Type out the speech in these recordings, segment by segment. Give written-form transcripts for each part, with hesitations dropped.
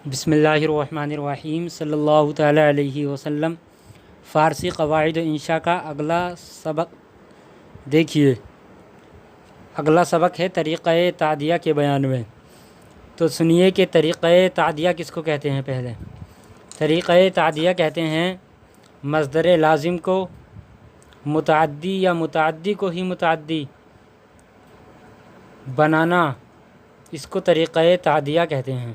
بسم اللہ الرحمن الرحیم صلی اللہ تعالیٰ علیہ وسلم۔ فارسی قواعد و انشاء کا اگلا سبق دیکھیے۔ اگلا سبق ہے طریقہ تعدیہ کے بیان میں۔ تو سنیے کہ طریقہ تعدیہ کس کو کہتے ہیں۔ پہلے طریقہ تعدیہ کہتے ہیں مصدر لازم کو متعدی یا متعدی کو ہی متعدی بنانا، اس کو طریقہ تعدیہ کہتے ہیں۔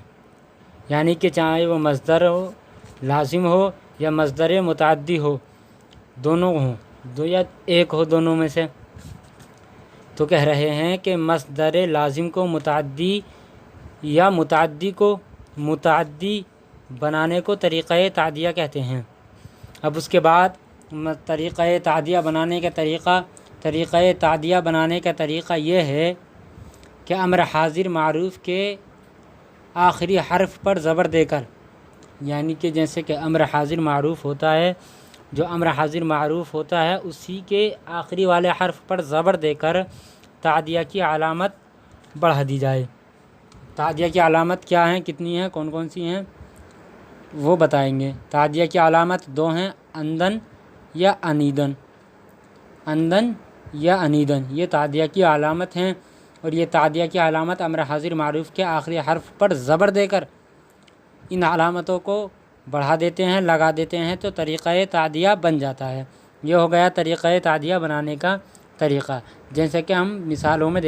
یعنی کہ چاہے وہ مصدر ہو لازم ہو یا مصدر متعدی ہو، دونوں ہوں، دو یا ایک ہو دونوں میں سے، تو کہہ رہے ہیں کہ مصدر لازم کو متعدی یا متعدی کو متعدی بنانے کو طریقہ تعدیہ کہتے ہیں۔ اب اس کے بعد طریقہ تعدیہ بنانے کا طریقہ یہ ہے کہ امر حاضر معروف کے آخری حرف پر زبر دے کر، یعنی کہ جیسے کہ امر حاضر معروف ہوتا ہے، جو امر حاضر معروف ہوتا ہے اسی کے آخری والے حرف پر زبر دے کر تعدیہ کی علامت بڑھا دی جائے۔ تعدیہ کی علامت کیا ہیں، کتنی ہیں، کون کون سی ہیں، وہ بتائیں گے۔ تعدیہ کی علامت دو ہیں، اندن یا انیدن۔ اندن یا انیدن یہ تعدیہ کی علامت ہیں، اور یہ تعدیہ کی علامت امر حاضر معروف کے آخری حرف پر زبر دے کر ان علامتوں کو بڑھا دیتے ہیں، لگا دیتے ہیں، تو طریقہ تعدیہ بن جاتا ہے۔ یہ ہو گیا طریقہ تعدیہ بنانے کا طریقہ، جیسے کہ ہم مثالیں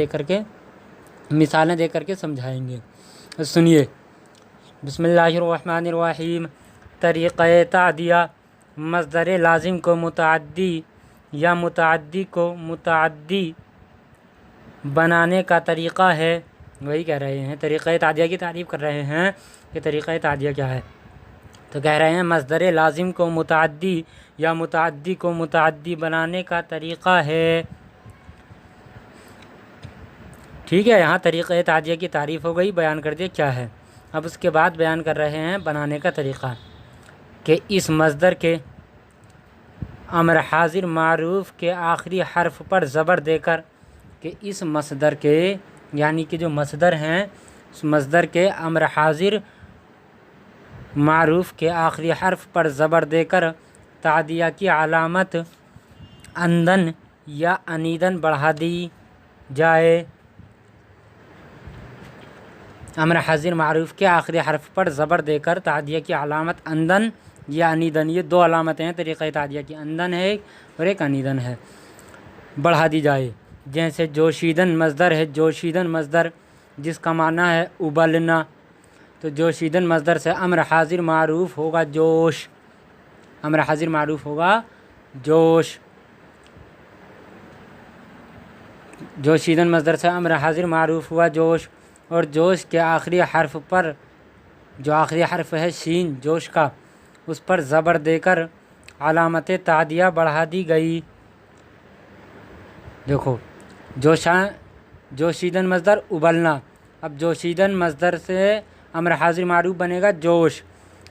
دے کر کے سمجھائیں گے۔ سنیے، بسم اللہ الرحمن الرحیم۔ طریقہ تعدیہ مصدر لازم کو متعدی یا متعدی کو متعدی بنانے کا طریقہ ہے۔ وہی کہہ رہے ہیں، طریقہ تعدیہ کی تعریف کر رہے ہیں کہ طریقہ تعدیہ کیا ہے۔ تو کہہ رہے ہیں مصدر لازم کو متعدی یا متعدی کو متعدی بنانے کا طریقہ ہے۔ ٹھیک ہے، یہاں طریقہ تعدیہ کی تعریف ہو گئی، بیان کر دیا کیا ہے۔ اب اس کے بعد بیان کر رہے ہیں بنانے کا طریقہ، کہ اس مصدر کے امر حاضر معروف کے آخری حرف پر زبر دے کر، کہ اس مصدر کے، یعنی کہ جو مصدر ہیں، اس مصدر کے امر حاضر معروف کے آخری حرف پر زبر دے کر تعدیہ کی علامت اندن یا انیدن بڑھا دی جائے۔ امر حاضر معروف کے آخری حرف پر زبر دے کر تعدیہ کی علامت اندن یا انیدن، یہ دو علامتیں ہیں طریقہ تعدیہ کی، اندن ہے اور ایک انیدن ہے، بڑھا دی جائے۔ جیسے جوشیدن مصدر ہے، جوشیدن مصدر جس کا معنی ہے ابلنا، تو جوشیدن مصدر سے امر حاضر معروف ہوگا جوش، امر حاضر معروف ہوگا جوش۔ جوشیدن مصدر سے امر حاضر معروف ہوا جوش، اور جوش کے آخری حرف پر، جو آخری حرف ہے شین جوش کا، اس پر زبر دے کر علامت تعدیہ بڑھا دی گئی۔ دیکھو، جوشیدن مصدر ابلنا، اب جوشیدن مصدر سے امر حاضر معروف بنے گا جوش۔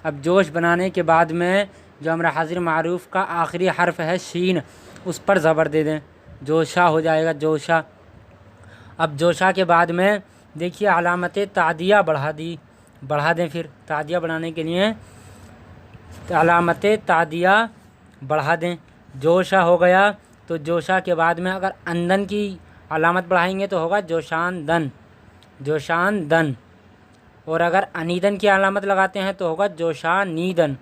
اب جوش بنانے کے بعد میں جو امر حاضر معروف کا آخری حرف ہے شین، اس پر زبر دے دیں، جوشا ہو جائے گا، جوشا۔ اب جوشا کے بعد میں دیکھیے علامت تعدیہ بڑھا دیں، پھر تعدیہ بنانے کے لیے علامت تعدیہ بڑھا دیں۔ جوشا ہو گیا، تو جوشا کے بعد میں اگر اندن کی علامت بڑھائیں گے تو ہوگا جوشان دن، جوشان دن، اور اگر انیدن کی علامت لگاتے ہیں تو ہوگا جوشا نیدن،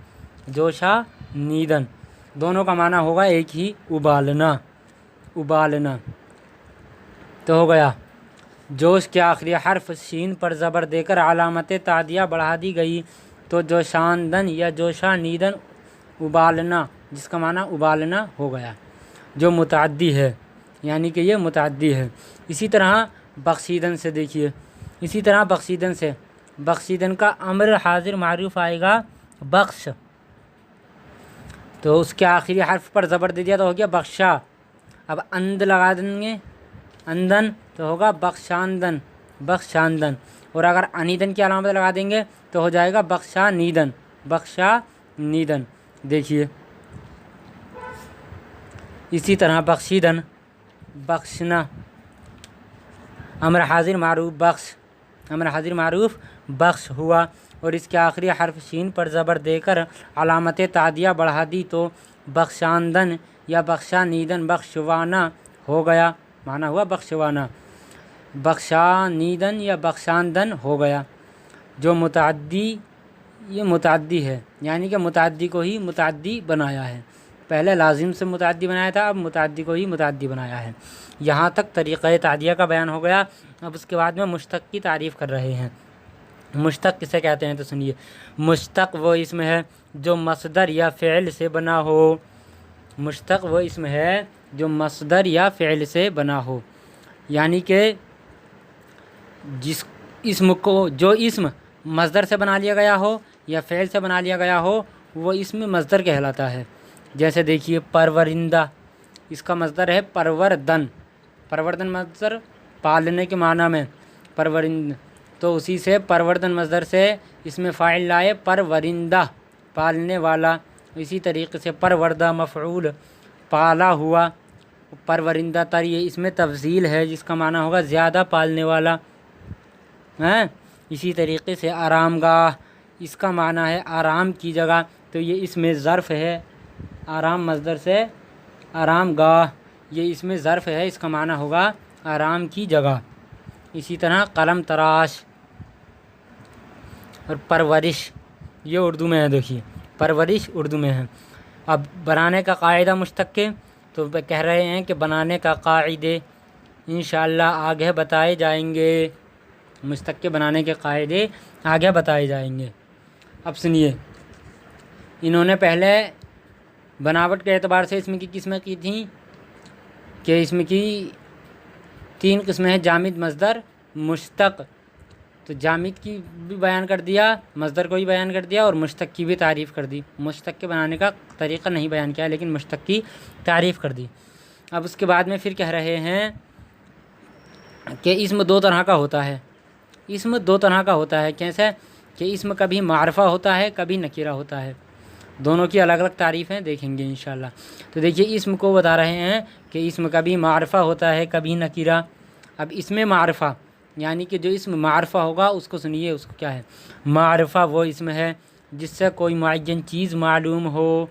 جوشا نیدن۔ دونوں کا معنی ہوگا ایک ہی، ابالنا، ابالنا۔ تو ہو گیا، جوش کے آخری حرف شین پر زبر دے کر علامت تعدیہ بڑھا دی گئی، تو جوشان دن یا جوشا نیدن ابالنا، جس کا معنی ابالنا ہو گیا، جو متعدی ہے، یعنی کہ یہ متعدی ہے۔ اسی طرح بخشیدن سے دیکھیے، اسی طرح بخشیدن کا امر حاضر معروف آئے گا بخش، تو اس کے آخری حرف پر زبر دے دیا تو ہو گیا بخشا۔ اب اند لگا دیں گے، اندن، تو ہوگا بخشاندن، بخشاندن، اور اگر انیدن کی علامت لگا دیں گے تو ہو جائے گا بخشا نیدن، بخشا نیدن۔ دیکھیے اسی طرح بخشیدن، بخشنا، امر حاضر معروف بخش، امر حاضر معروف बख्श हुआ और इसके आखिरी हर्फ शीन पर ज़बर देकर अलामत तादिया बढ़ा दी तो बख्शांदन या बख्शानीदन बख्शवाना हो गया। माना हुआ बख्शवाना, बख्शानीदन या बख्शांदन हो गया। जो मुतअद्दी, ये मुतअद्दी है, यानी कि मुतअद्दी को ही मुतअद्दी बनाया है। पहले लाजिम से मुतअद्दी बनाया था, अब मुतअद्दी को ही मुतअद्दी बनाया है। यहाँ तक तरीक़े तादिया का बयान हो गया। अब उसके बाद में मुश्तक़ की तारीफ़ कर रहे हैं। मुश्तक़ किसे कहते हैं तो सुनिए। मुश्तक़ वो इसम है जो मसदर या फ़िल से बना हो। मुश्तक़ वो इसम है जो मसदर या फ़िल से बना हो, यानी कि जिस इसम को, जो इसम मसदर से बना लिया गया हो या फ़िल से बना लिया गया हो, वो इसम मसदर कहलाता है। जैसे देखिए परवरिंदा, इसका मसदर है परवरदन। परवरदन मसदर पालने के माना में परवरिंद, तो उसी से परवरदन मसदर से इसमें फ़ाइल लाए परवरिंदा, पालने वाला। इसी तरीके से परवरदा मफ़ऊल, पाला हुआ। परवरिंदा तर, ये इसमें तफसील है जिसका माना होगा ज़्यादा पालने वाला हैं। इसी तरीके से आरामगाह, इसका माना है आराम की जगह, तो ये इसमें ज़र्फ़ है। आराम मसदर से आरामगाह, ये इसमें ज़र्फ़ है, इसका माना होगा आराम की जगह। इसी तरह कलम तराश और परवरिश, ये उर्दू में है। देखिए परवरिश उर्दू में है। अब बनाने का कायदा मुश्तक़ के, तो कह रहे हैं कि बनाने का कायदे इंशाअल्लाह आगे बताए जाएंगे। मुश्तक़ के बनाने के कायदे आगे बताए जाएंगे। अब सुनिए, इन्होंने पहले बनावट के एतबार से इसमें की किस्में की थी कि इसमें की 3 किस्में हैं, जामिद, मसदर, मुश्तक़। तो जामिद की भी बयान कर दिया, मसदर को भी बयान कर दिया और मुश्तक़ की भी तारीफ़ कर दी। मुश्तक़ के बनाने का तरीक़ा नहीं बयान किया, लेकिन मुश्तक़ की तारीफ़ कर दी। अब उसके बाद में फिर कह रहे हैं कि इसम 2 तरह का होता है। इसम 2 तरह का होता है। कैसे कि इसम कभी मारफ़ा होता है, कभी नकीरा होता है। दोनों की अलग अलग तारीफ़ें देखेंगे इंशाअल्लाह। तो देखिए इसम को बता रहे हैं कि इसम कभी मारफ़ा होता है, कभी नकीरा। अब इसमें मारफ़ा, यानी कि जो इसम मारफ़ा होगा उसको सुनिए, उसको क्या है। मारफ़ा वो इसम है जिससे कोई मुअय्यन चीज़ मालूम हो।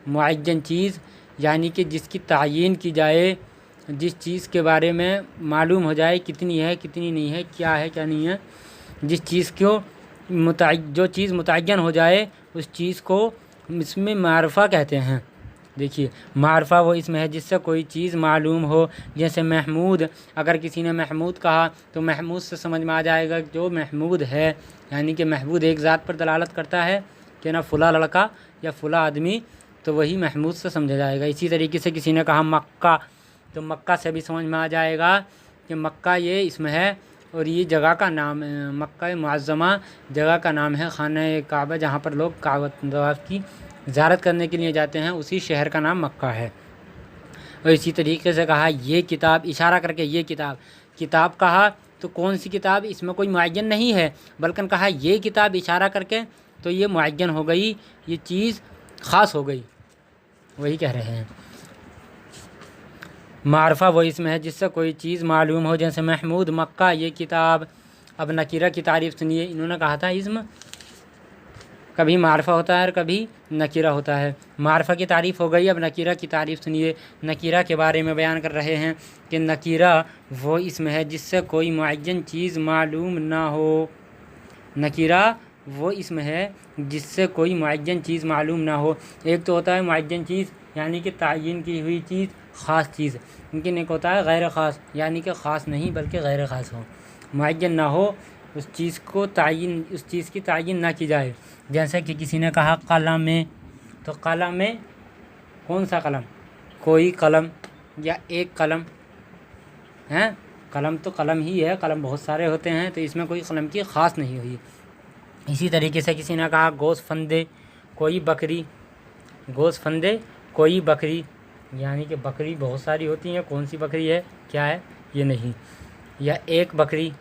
मुअय्यन चीज़ यानी कि जिसकी तायीन की जाए, जिस चीज़ के बारे में मालूम हो जाए कितनी है कितनी नहीं है, क्या है क्या नहीं है, जिस चीज़ को जो चीज़ मुतय्यन हो जाए उस चीज़ को इसमें मारफ़ा कहते हैं। देखिए मारफ़ा वो इसमें है जिससे कोई चीज़ मालूम हो। जैसे महमूद, अगर किसी ने महमूद कहा तो महमूद से समझ में आ जाएगा जो महमूद है, यानी कि महमूद एक ज़ात पर दलालत करता है कि ना फ़ुला लड़का या फ़ुला आदमी, तो वही महमूद से समझा जाएगा। इसी तरीके से किसी ने कहा मक्का, तो मक्का से भी समझ में आ जाएगा कि मक्का ये इसमें है और ये जगह का नाम है। मक्का मुअज़्ज़मा जगह का नाम है, खाना काबा जहाँ पर लोग काबा तवाफ़ की ज़ियारत करने के लिए जाते हैं, उसी शहर का नाम मक्का है। और इसी तरीके से कहा ये किताब, इशारा करके ये किताब, किताब कहा तो कौन सी किताब, इसमें कोई मुअय्यन नहीं है, बल्कि कहा ये किताब इशारा करके, तो ये मुअय्यन हो गई, ये चीज़ ख़ास हो गई, वही कह रहे हैं। मारफ़ा वो इसमें है जिससे कोई चीज़ मालूम हो, जैसे महमूद, मक्का, ये किताब। अब नकीरा की तारीफ़ सुनिए। इन्होंने कहा था इसम कभी मारफ़ा होता है और कभी नकीरा होता है। मारफ़ा की तारीफ़ हो गई, अब नकीरा की तारीफ़ सुनिए। नकीरा के बारे में बयान कर रहे हैं कि नकीरा वो इसम है जिससे कोई मुअय्यन चीज़ मालूम ना हो। नकीरा वो इसम है जिससे कोई मुअय्यन चीज़ मालूम ना हो। एक तो होता है मुअय्यन चीज़ यानी कि तायीन की हुई चीज़, ख़ास चीज़। लेकिन एक होता है गैर ख़ास, यानी कि ख़ास नहीं बल्कि गैर ख़ास हो, मुअय्यन ना हो, उस चीज़ को तायीन, उस चीज़ की तायीन ना की जाए। जैसे कि किसी ने कहा कलम में, तो कलम में कौन सा कलम, कोई कलम या एक कलम है। कलम तो कलम ही है, कलम बहुत सारे होते हैं, तो इसमें कोई कलम की ख़ास नहीं हुई। इसी तरीके से किसी ने कहा गोश्त फंदे कोई बकरी, गोश्त फंदे कोई बकरी, यानी कि बकरी बहुत सारी होती हैं, कौन सी बकरी है क्या है ये नहीं। या एक बकरी,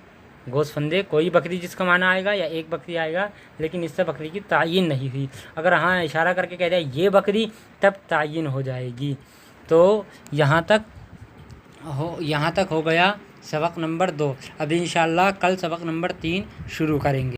गोश्त फंदे कोई बकरी जिसका माना आएगा, या एक बकरी आएगा, लेकिन इससे बकरी की तायीन नहीं हुई। अगर हाँ इशारा करके कह दिया ये बकरी, तब तायीन हो जाएगी। तो यहाँ तक हो गया सबक नंबर 2। अब इंशाअल्लाह कल सबक नंबर 3 शुरू करेंगे।